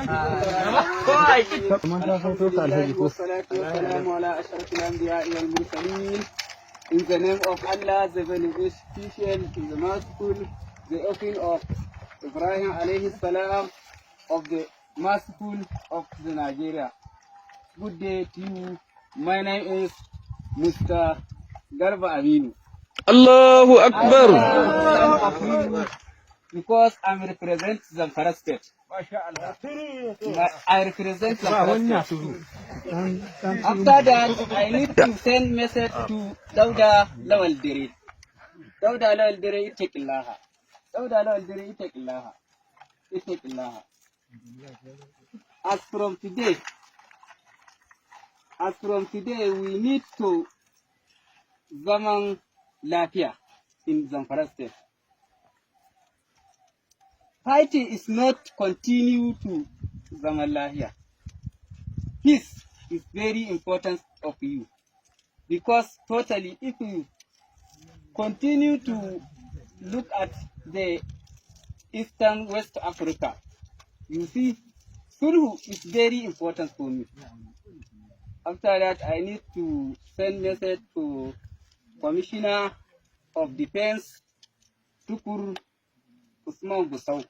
In the name of Allah, the beneficial, the merciful, the opening of Ibrahim alayhi salam, of the merciful of the Nigeria. Good day to you. My name is Mr. Garba Aminu. Allahu Akbar. Because I represent Zamfara State. I represent Zamfara State. After that, I need to send message to Dauda Lawal Dere. Dauda Lawal Dere, Itekillaha. Dauda Lawal Dere, Itekillaha. Itekillaha. As from today, we need to zaman lafiya in Zamfara State. Fighting is not continue to zaman lafiya. Peace is very important of you, because totally if you continue to look at the Eastern West Africa, you see Sulhu is very important for me. After that, I need to send message to Commissioner of Defense, Tukur Usman Gusau.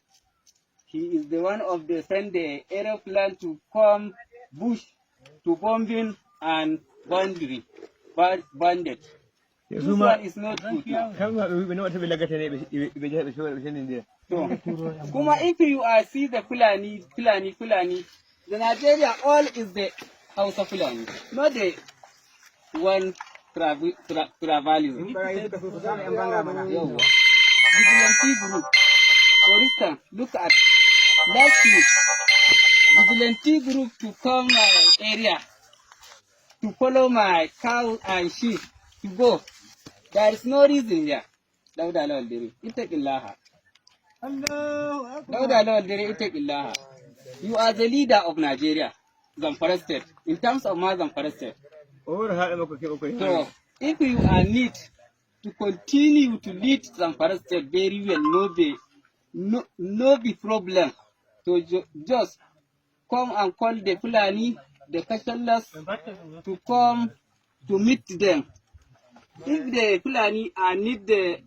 He is the one of the send the aeroplane to come bush to bombing and bandit. This one is not good now. So, Kuma, if you are see the Fulani, the Nigeria all is the House of Fulani, not the one traveling. Vigilante group. For instance, look at last week, vigilante group to come my area to follow my cow and sheep to go. There is no reason there. Dauda Lawal Dere, Itaqillaha. Dauda Lawal Dere, Itaqillaha. You are the leader of Nigeria, Zamfara State, in terms of my Zamfara State. So, if you are need to continue to lead Zamfara State very well, no be problem. So just come and call the Fulani, the Kashalas, to come to meet them. If the Fulani need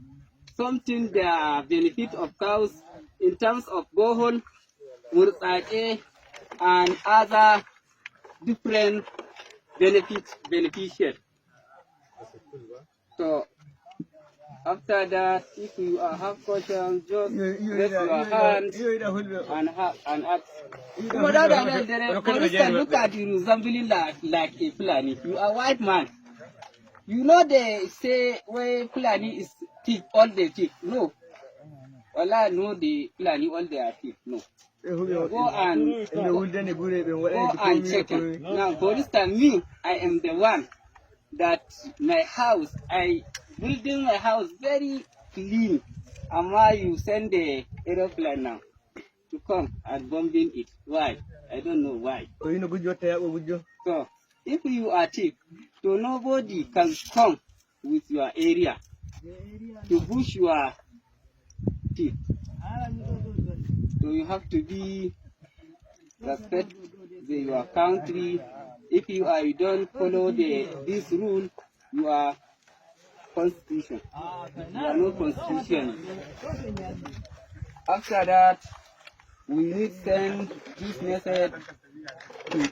something, the benefit of cows in terms of bohol, murtsake, and other different beneficial. So after that, if you have questions, just raise your hands and ask. For instance, look at you resembling like a Fulani. You are a white man. You know they say where Fulani is thief, all the thief. No. Allah know the Fulani all they are thief. No. Go and check it. Now, for instance, me, I am the one that my house, building my house very clean. And why you send the aeroplane now to come and bombing it? Why? I don't know why. So, if you are thief, so nobody can come with your area to push your thief. So you have to be respect your country. If you don't follow this rule, you are constitution. You are no constitution. After that, we need send this message to